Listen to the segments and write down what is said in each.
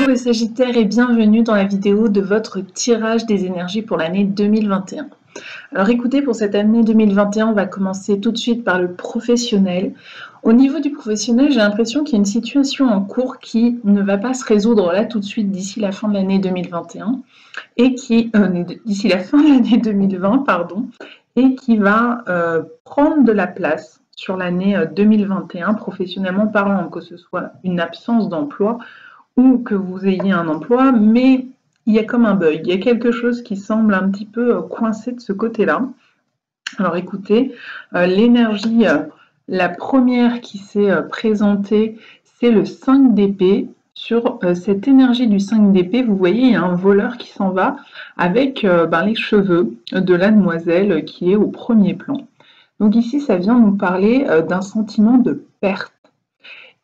Bonjour les Sagittaires et bienvenue dans la vidéo de votre tirage des énergies pour l'année 2021. Alors écoutez, pour cette année 2021, on va commencer tout de suite par le professionnel. Au niveau du professionnel, j'ai l'impression qu'il y a une situation en cours qui ne va pas se résoudre là tout de suite d'ici la fin de l'année 2021 et qui d'ici la fin de l'année 2020, pardon, et qui va prendre de la place sur l'année 2021, professionnellement parlant, que ce soit une absence d'emploi ou que vous ayez un emploi, mais il y a comme un bug, il y a quelque chose qui semble un petit peu coincé de ce côté-là. Alors écoutez, l'énergie, la première qui s'est présentée, c'est le 5 d'épée. Sur cette énergie du 5 d'épée, vous voyez, il y a un voleur qui s'en va avec les cheveux de la demoiselle qui est au premier plan. Donc ici, ça vient nous parler d'un sentiment de perte.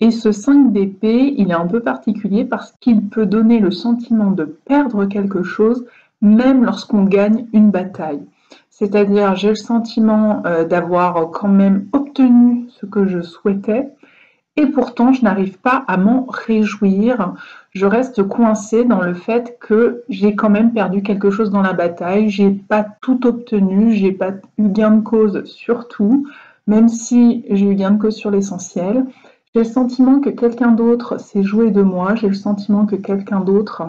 Et ce 5 d'épée, il est un peu particulier parce qu'il peut donner le sentiment de perdre quelque chose, même lorsqu'on gagne une bataille. C'est-à-dire, j'ai le sentiment d'avoir quand même obtenu ce que je souhaitais, et pourtant, je n'arrive pas à m'en réjouir. Je reste coincée dans le fait que j'ai quand même perdu quelque chose dans la bataille, j'ai pas tout obtenu, j'ai pas eu gain de cause sur tout, même si j'ai eu gain de cause sur l'essentiel. J'ai le sentiment que quelqu'un d'autre s'est joué de moi, j'ai le sentiment que quelqu'un d'autre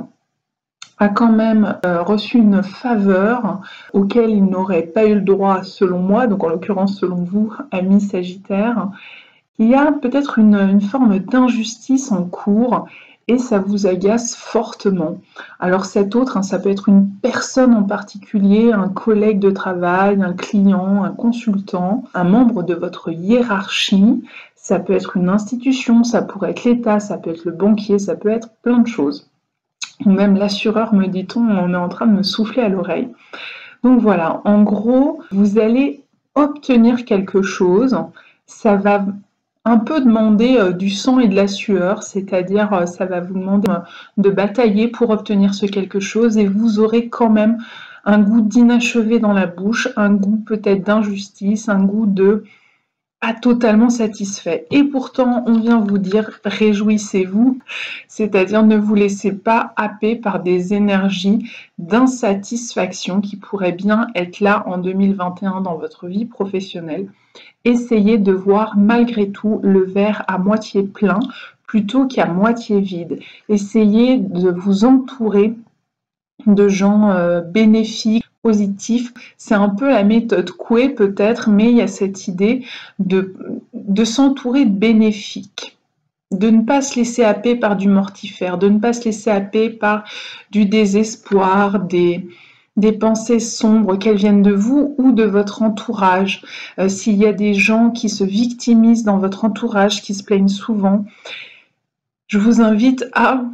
a quand même reçu une faveur auquel il n'aurait pas eu le droit selon moi, donc en l'occurrence selon vous, amis Sagittaires. Il y a peut-être une forme d'injustice en cours et ça vous agace fortement. Alors cet autre, ça peut être une personne en particulier, un collègue de travail, un client, un consultant, un membre de votre hiérarchie. Ça peut être une institution, ça pourrait être l'État, ça peut être le banquier, ça peut être plein de choses. Ou même l'assureur, me dit-on, on est en train de me souffler à l'oreille. Donc voilà, en gros, vous allez obtenir quelque chose, ça va un peu demander du sang et de la sueur, c'est-à-dire ça va vous demander de batailler pour obtenir ce quelque chose et vous aurez quand même un goût d'inachevé dans la bouche, un goût peut-être d'injustice, un goût de pas totalement satisfait. Et pourtant, on vient vous dire réjouissez-vous, c'est-à-dire ne vous laissez pas happer par des énergies d'insatisfaction qui pourraient bien être là en 2021 dans votre vie professionnelle. Essayez de voir malgré tout le verre à moitié plein plutôt qu'à moitié vide. Essayez de vous entourer de gens bénéfiques, positifs. C'est un peu la méthode Coué peut-être, mais il y a cette idée de s'entourer de bénéfiques, de ne pas se laisser happer par du mortifère, de ne pas se laisser happer par du désespoir, des pensées sombres, qu'elles viennent de vous ou de votre entourage. S'il y a des gens qui se victimisent dans votre entourage, qui se plaignent souvent, je vous invite à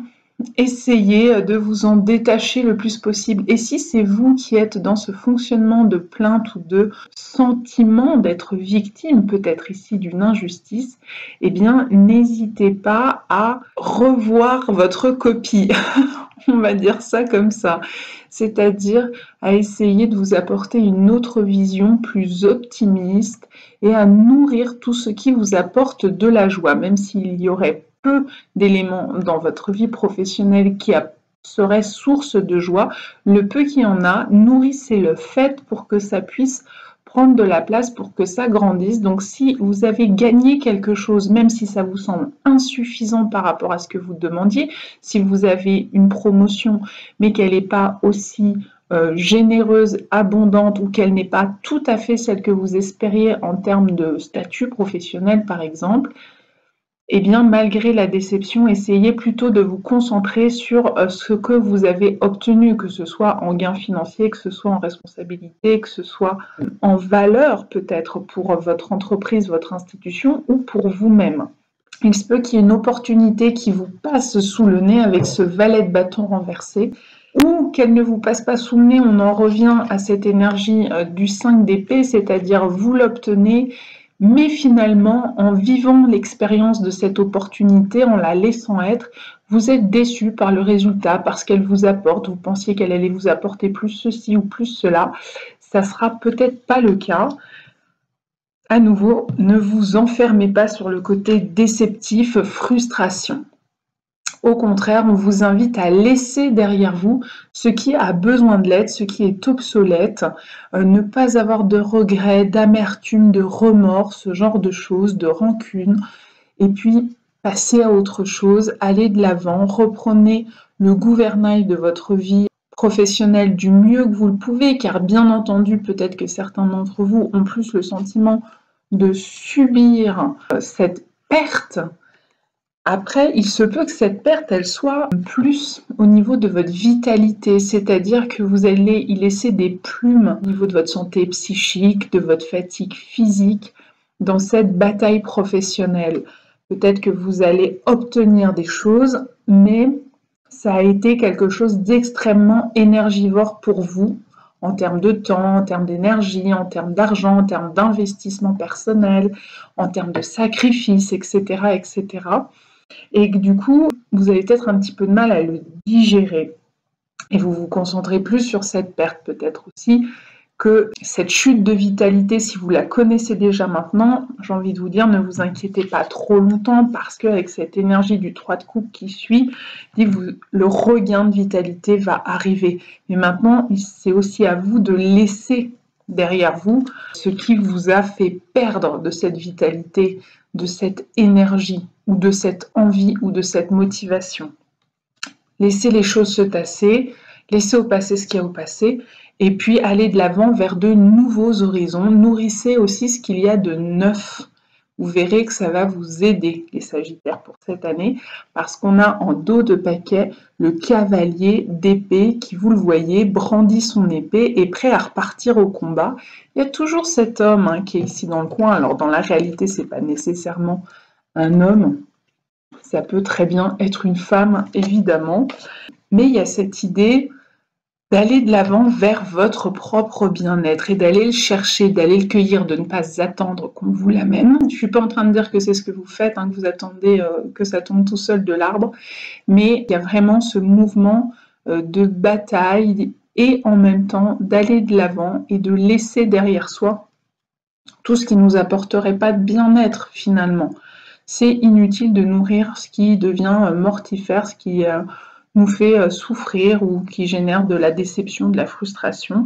essayer de vous en détacher le plus possible. Et si c'est vous qui êtes dans ce fonctionnement de plainte ou de sentiment d'être victime, peut-être ici d'une injustice, eh bien, n'hésitez pas à revoir votre copie. On va dire ça comme ça. C'est-à-dire à essayer de vous apporter une autre vision plus optimiste et à nourrir tout ce qui vous apporte de la joie, même s'il y aurait peu d'éléments dans votre vie professionnelle qui seraient source de joie, le peu qu'il y en a, nourrissez-le, faites pour que ça puisse prendre de la place, pour que ça grandisse. Donc si vous avez gagné quelque chose, même si ça vous semble insuffisant par rapport à ce que vous demandiez, si vous avez une promotion mais qu'elle n'est pas aussi généreuse, abondante ou qu'elle n'est pas tout à fait celle que vous espériez en termes de statut professionnel par exemple, eh bien, malgré la déception, essayez plutôt de vous concentrer sur ce que vous avez obtenu, que ce soit en gain financier, que ce soit en responsabilité, que ce soit en valeur peut-être pour votre entreprise, votre institution ou pour vous-même. Il se peut qu'il y ait une opportunité qui vous passe sous le nez avec ce valet de bâton renversé ou qu'elle ne vous passe pas sous le nez. On en revient à cette énergie du 5 d'épée, c'est-à-dire vous l'obtenez, mais finalement, en vivant l'expérience de cette opportunité, en la laissant être, vous êtes déçu par le résultat, parce qu'elle vous apporte, vous pensiez qu'elle allait vous apporter plus ceci ou plus cela. Ça sera peut-être pas le cas. À nouveau, ne vous enfermez pas sur le côté déceptif, frustration. Au contraire, on vous invite à laisser derrière vous ce qui a besoin de l'aide, ce qui est obsolète, ne pas avoir de regrets, d'amertume, de remords, ce genre de choses, de rancune, et puis passer à autre chose, aller de l'avant, reprenez le gouvernail de votre vie professionnelle du mieux que vous le pouvez, car bien entendu, peut-être que certains d'entre vous ont plus le sentiment de subir cette perte. Après, il se peut que cette perte, elle soit plus au niveau de votre vitalité, c'est-à-dire que vous allez y laisser des plumes au niveau de votre santé psychique, de votre fatigue physique, dans cette bataille professionnelle. Peut-être que vous allez obtenir des choses, mais ça a été quelque chose d'extrêmement énergivore pour vous, en termes de temps, en termes d'énergie, en termes d'argent, en termes d'investissement personnel, en termes de sacrifice, etc., etc. Et que du coup, vous avez peut-être un petit peu de mal à le digérer. Et vous vous concentrez plus sur cette perte peut-être aussi que cette chute de vitalité, si vous la connaissez déjà maintenant, j'ai envie de vous dire, ne vous inquiétez pas trop longtemps parce qu'avec cette énergie du 3 de coupe qui suit, le regain de vitalité va arriver. Mais maintenant, c'est aussi à vous de laisser derrière vous ce qui vous a fait perdre de cette vitalité, de cette énergie ou de cette envie ou de cette motivation. Laissez les choses se tasser, laissez au passé ce qu'il y a au passé, et puis aller de l'avant vers de nouveaux horizons. Nourrissez aussi ce qu'il y a de neuf. Vous verrez que ça va vous aider, les Sagittaires, pour cette année, parce qu'on a en dos de paquet le cavalier d'épée qui, vous le voyez, brandit son épée et prêt à repartir au combat. Il y a toujours cet homme qui est ici dans le coin. Alors, dans la réalité, ce n'est pas nécessairement un homme. Ça peut très bien être une femme, évidemment. Mais il y a cette idée d'aller de l'avant vers votre propre bien-être et d'aller le chercher, d'aller le cueillir, de ne pas attendre qu'on vous l'amène. Je ne suis pas en train de dire que c'est ce que vous faites, que vous attendez que ça tombe tout seul de l'arbre, mais il y a vraiment ce mouvement de bataille et en même temps d'aller de l'avant et de laisser derrière soi tout ce qui ne nous apporterait pas de bien-être finalement. C'est inutile de nourrir ce qui devient mortifère, ce qui nous fait souffrir ou qui génère de la déception, de la frustration.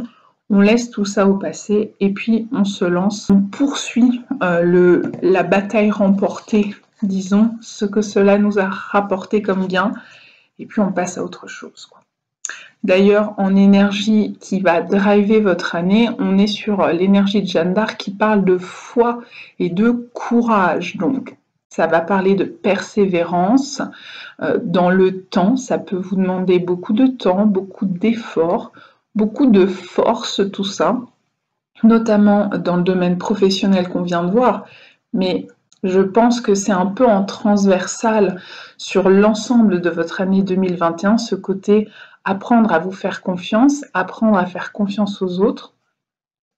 On laisse tout ça au passé et puis on se lance, on poursuit la bataille remportée, disons, ce que cela nous a rapporté comme gain, et puis on passe à autre chose, quoi. D'ailleurs, en énergie qui va driver votre année, on est sur l'énergie de Jeanne d'Arc qui parle de foi et de courage. Donc, ça va parler de persévérance dans le temps. Ça peut vous demander beaucoup de temps, beaucoup d'efforts, beaucoup de force, tout ça, notamment dans le domaine professionnel qu'on vient de voir. Mais je pense que c'est un peu en transversal sur l'ensemble de votre année 2021, ce côté apprendre à vous faire confiance, apprendre à faire confiance aux autres.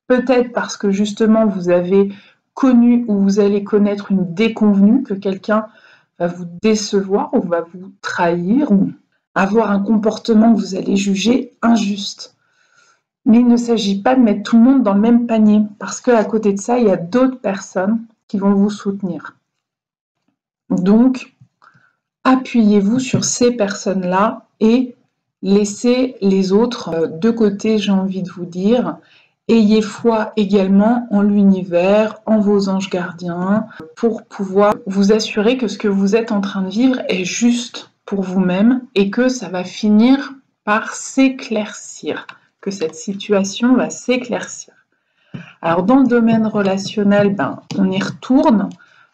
Peut-être parce que justement vous avez connu ou vous allez connaître une déconvenue, que quelqu'un va vous décevoir ou va vous trahir ou avoir un comportement que vous allez juger injuste. Mais il ne s'agit pas de mettre tout le monde dans le même panier parce qu'à côté de ça, il y a d'autres personnes qui vont vous soutenir. Donc, appuyez-vous sur ces personnes-là et laissez les autres de côté, j'ai envie de vous dire. Ayez foi également en l'univers, en vos anges gardiens, pour pouvoir vous assurer que ce que vous êtes en train de vivre est juste pour vous-même et que ça va finir par s'éclaircir, que cette situation va s'éclaircir. Alors dans le domaine relationnel, on y retourne.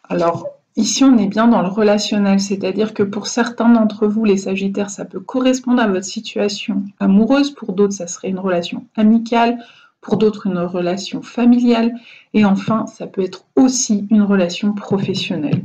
Alors ici, on est bien dans le relationnel, c'est-à-dire que pour certains d'entre vous, les Sagittaires, ça peut correspondre à votre situation amoureuse, pour d'autres, ça serait une relation amicale, pour d'autres, une relation familiale, et enfin, ça peut être aussi une relation professionnelle.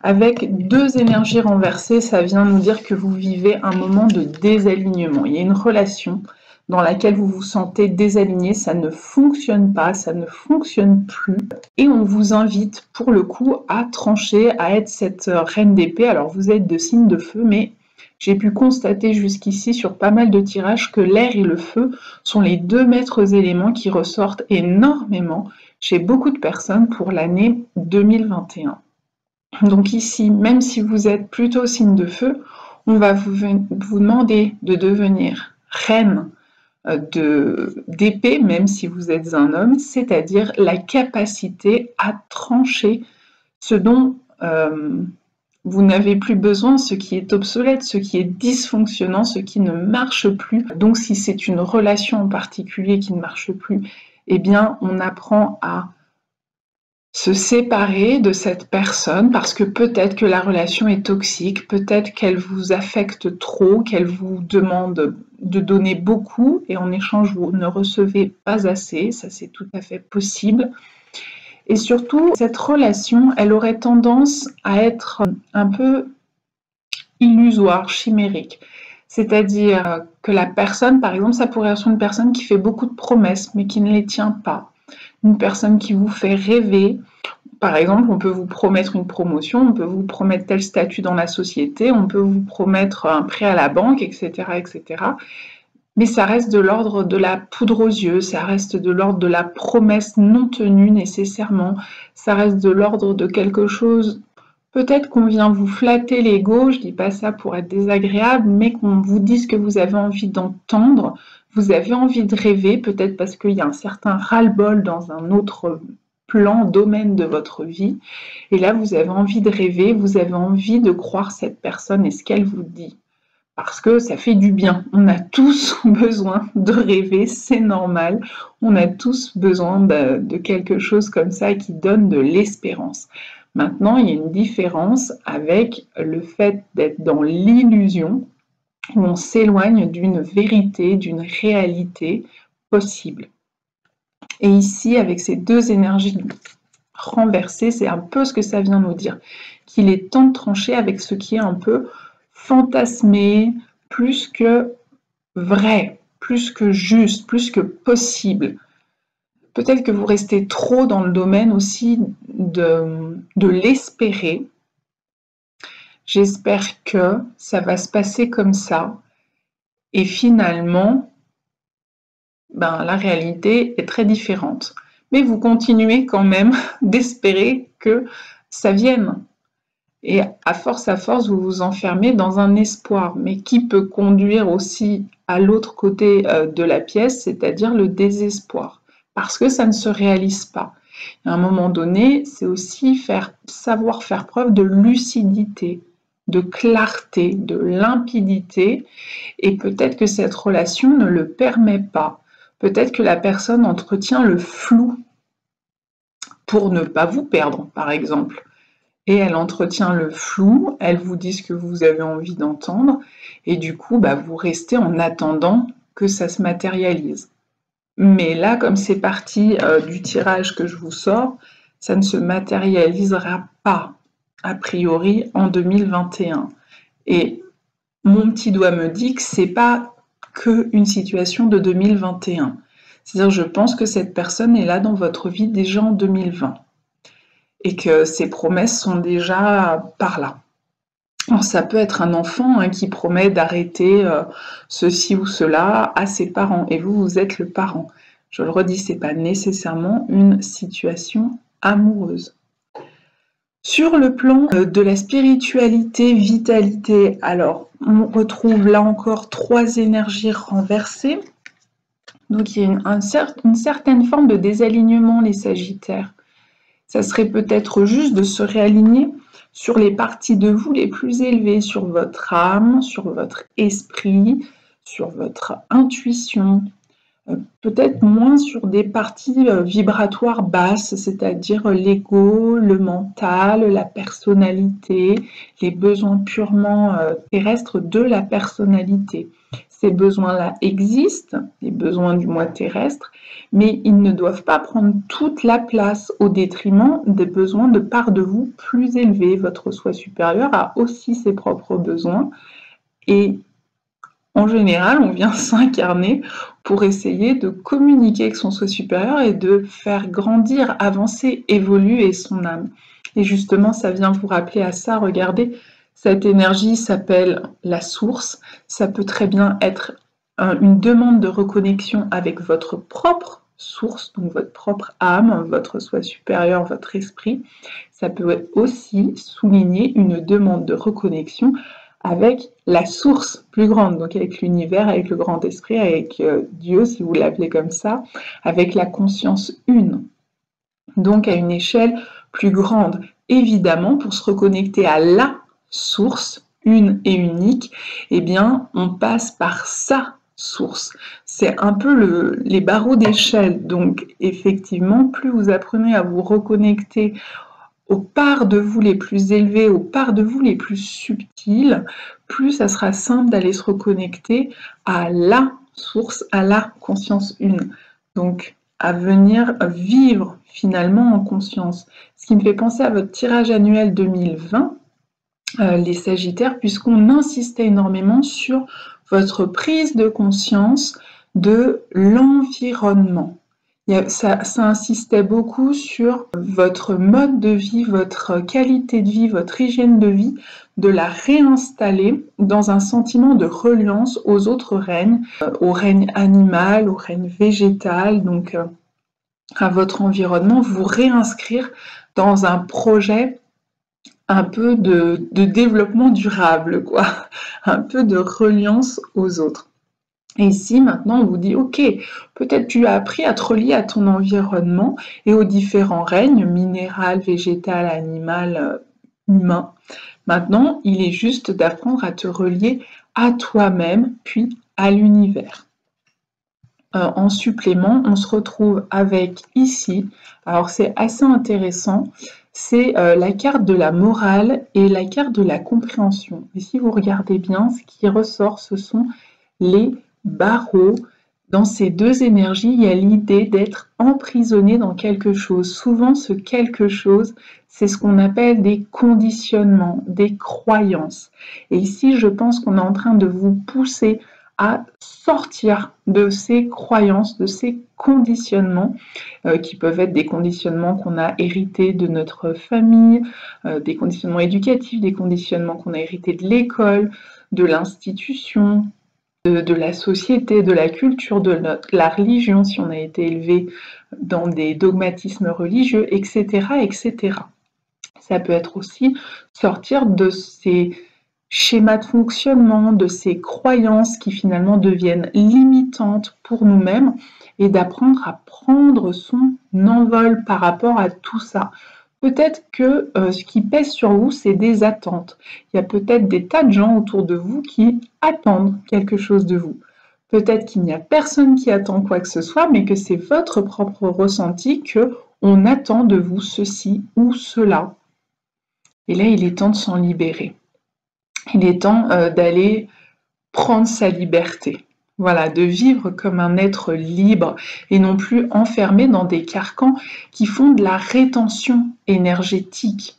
Avec deux énergies renversées, ça vient nous dire que vous vivez un moment de désalignement. Il y a une relation dans laquelle vous vous sentez désaligné, ça ne fonctionne pas, ça ne fonctionne plus. Et on vous invite pour le coup à trancher, à être cette reine d'épée. Alors vous êtes de signe de feu, mais j'ai pu constater jusqu'ici sur pas mal de tirages que l'air et le feu sont les deux maîtres éléments qui ressortent énormément chez beaucoup de personnes pour l'année 2021. Donc ici, même si vous êtes plutôt signe de feu, On va vous demander de devenir reine d'épée, même si vous êtes un homme, c'est-à-dire la capacité à trancher ce dont vous n'avez plus besoin, ce qui est obsolète, ce qui est dysfonctionnant, ce qui ne marche plus. Donc si c'est une relation en particulier qui ne marche plus, eh bien on apprend à se séparer de cette personne parce que peut-être que la relation est toxique, peut-être qu'elle vous affecte trop, qu'elle vous demande de donner beaucoup et en échange vous ne recevez pas assez, ça c'est tout à fait possible. Et surtout, cette relation, elle aurait tendance à être un peu illusoire, chimérique. C'est-à-dire que la personne, par exemple, ça pourrait être une personne qui fait beaucoup de promesses mais qui ne les tient pas. Une personne qui vous fait rêver. Par exemple, on peut vous promettre une promotion, on peut vous promettre tel statut dans la société, on peut vous promettre un prêt à la banque, etc., etc. Mais ça reste de l'ordre de la poudre aux yeux, ça reste de l'ordre de la promesse non tenue nécessairement, ça reste de l'ordre de quelque chose, peut-être qu'on vient vous flatter l'ego, je dis pas ça pour être désagréable, mais qu'on vous dise que vous avez envie d'entendre, vous avez envie de rêver, peut-être parce qu'il y a un certain ras-le-bol dans un autre plan, domaine de votre vie, et là vous avez envie de rêver, vous avez envie de croire cette personne et ce qu'elle vous dit. Parce que ça fait du bien. On a tous besoin de rêver, c'est normal. On a tous besoin de quelque chose comme ça qui donne de l'espérance. Maintenant, il y a une différence avec le fait d'être dans l'illusion, où on s'éloigne d'une vérité, d'une réalité possible. Et ici, avec ces deux énergies renversées, c'est un peu ce que ça vient nous dire, qu'il est temps de trancher avec ce qui est un peu fantasmé, plus que vrai, plus que juste, plus que possible. Peut-être que vous restez trop dans le domaine aussi de l'espérer. J'espère que ça va se passer comme ça. Et finalement, la réalité est très différente. Mais vous continuez quand même d'espérer que ça vienne. Et à force, vous vous enfermez dans un espoir, mais qui peut conduire aussi à l'autre côté de la pièce, c'est-à-dire le désespoir, parce que ça ne se réalise pas. À un moment donné, c'est aussi savoir faire preuve de lucidité, de clarté, de limpidité, et peut-être que cette relation ne le permet pas. Peut-être que la personne entretient le flou pour ne pas vous perdre, par exemple. Et elle entretient le flou, elle vous dit ce que vous avez envie d'entendre, et du coup, vous restez en attendant que ça se matérialise. Mais là, comme c'est parti du tirage que je vous sors, ça ne se matérialisera pas, a priori, en 2021. Et mon petit doigt me dit que c'est pas qu'une situation de 2021. C'est-à-dire, je pense que cette personne est là dans votre vie déjà en 2020. Et que ces promesses sont déjà par là. Alors, ça peut être un enfant qui promet d'arrêter ceci ou cela à ses parents, et vous êtes le parent. Je le redis, c'est pas nécessairement une situation amoureuse. Sur le plan de la spiritualité, vitalité, alors on retrouve là encore trois énergies renversées. Donc il y a une certaine forme de désalignement, les Sagittaires. Ça serait peut-être juste de se réaligner sur les parties de vous les plus élevées, sur votre âme, sur votre esprit, sur votre intuition, peut-être moins sur des parties vibratoires basses, c'est-à-dire l'ego, le mental, la personnalité, les besoins purement terrestres de la personnalité. Ces besoins-là existent, les besoins du moi terrestre, mais ils ne doivent pas prendre toute la place au détriment des besoins de part de vous plus élevés. Votre soi supérieur a aussi ses propres besoins et en général, on vient s'incarner pour essayer de communiquer avec son soi supérieur et de faire grandir, avancer, évoluer son âme. Et justement, ça vient vous rappeler à ça. Regardez, cette énergie s'appelle la source. Ça peut très bien être une demande de reconnexion avec votre propre source, donc votre propre âme, votre soi supérieur, votre esprit. Ça peut aussi souligner une demande de reconnexion avec la source plus grande, donc avec l'univers, avec le grand esprit, avec Dieu, si vous l'appelez comme ça, avec la conscience une, donc à une échelle plus grande. Évidemment, pour se reconnecter à la source, une et unique, eh bien, on passe par sa source. C'est un peu les barreaux d'échelle. Donc, effectivement, plus vous apprenez à vous reconnecter aux parts de vous les plus élevées, aux parts de vous les plus subtiles, plus ça sera simple d'aller se reconnecter à la source, à la conscience une. Donc, à venir vivre finalement en conscience. Ce qui me fait penser à votre tirage annuel 2020, les Sagittaires, puisqu'on insistait énormément sur votre prise de conscience de l'environnement. Ça insistait beaucoup sur votre mode de vie, votre qualité de vie, votre hygiène de vie, de la réinstaller dans un sentiment de reliance aux autres règnes, au règne animal, au règne végétal, donc à votre environnement, vous réinscrire dans un projet un peu de développement durable, quoi, un peu de reliance aux autres. Et ici, maintenant, on vous dit, ok, peut-être tu as appris à te relier à ton environnement et aux différents règnes, minéral, végétal, animal, humain. Maintenant, il est juste d'apprendre à te relier à toi-même, puis à l'univers. En supplément, on se retrouve avec ici, alors c'est assez intéressant, c'est la carte de la morale et la carte de la compréhension. Et si vous regardez bien, ce qui ressort, ce sont les barreaux. Dans ces deux énergies, il y a l'idée d'être emprisonné dans quelque chose. Souvent, ce quelque chose, c'est ce qu'on appelle des conditionnements, des croyances. Et ici, je pense qu'on est en train de vous pousser à sortir de ces croyances, de ces conditionnements, qui peuvent être des conditionnements qu'on a hérités de notre famille, des conditionnements éducatifs, des conditionnements qu'on a hérités de l'école, de l'institution, de la société, de la culture, de la religion, si on a été élevé dans des dogmatismes religieux, etc., etc. Ça peut être aussi sortir de ces schémas de fonctionnement, de ces croyances qui finalement deviennent limitantes pour nous-mêmes et d'apprendre à prendre son envol par rapport à tout ça. Peut-être que ce qui pèse sur vous, c'est des attentes. Il y a peut-être des tas de gens autour de vous qui attendent quelque chose de vous. Peut-être qu'il n'y a personne qui attend quoi que ce soit, mais que c'est votre propre ressenti qu'on attend de vous ceci ou cela. Et là, il est temps de s'en libérer. Il est temps d'aller prendre sa liberté. Voilà, de vivre comme un être libre et non plus enfermé dans des carcans qui font de la rétention énergétique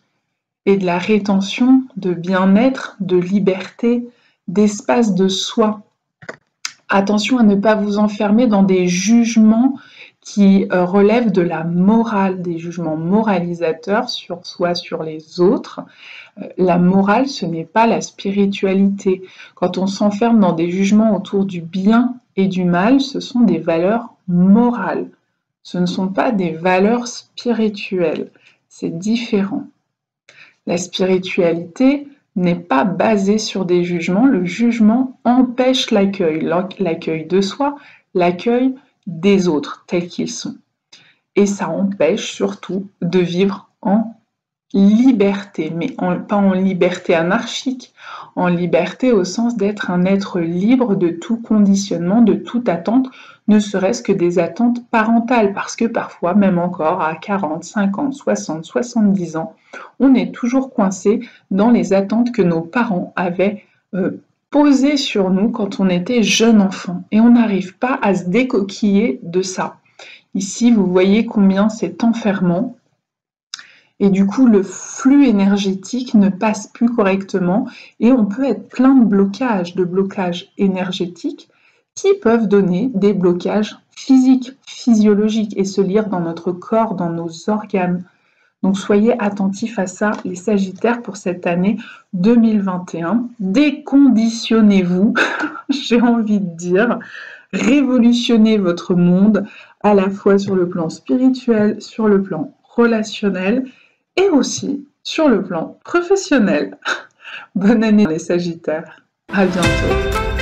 et de la rétention de bien-être, de liberté, d'espace de soi. Attention à ne pas vous enfermer dans des jugements qui relèvent de la morale, des jugements moralisateurs sur soi, sur les autres. La morale, ce n'est pas la spiritualité. Quand on s'enferme dans des jugements autour du bien et du mal, ce sont des valeurs morales. Ce ne sont pas des valeurs spirituelles. C'est différent. La spiritualité n'est pas basée sur des jugements. Le jugement empêche l'accueil de soi, l'accueil des autres tels qu'ils sont. Et ça empêche surtout de vivre en liberté, mais pas en liberté anarchique, en liberté au sens d'être un être libre de tout conditionnement, de toute attente, ne serait-ce que des attentes parentales, parce que parfois, même encore à 40, 50, 60, 70 ans, on est toujours coincé dans les attentes que nos parents avaient posées sur nous quand on était jeune enfant, et on n'arrive pas à se décoquiller de ça. Ici, vous voyez combien c'est enfermant. Et du coup, le flux énergétique ne passe plus correctement et on peut être plein de blocages énergétiques qui peuvent donner des blocages physiques, physiologiques et se lire dans notre corps, dans nos organes. Donc soyez attentifs à ça, les Sagittaires, pour cette année 2021. Déconditionnez-vous, j'ai envie de dire. Révolutionnez votre monde, à la fois sur le plan spirituel, sur le plan relationnel, et aussi sur le plan professionnel. Bonne année les Sagittaires. À bientôt.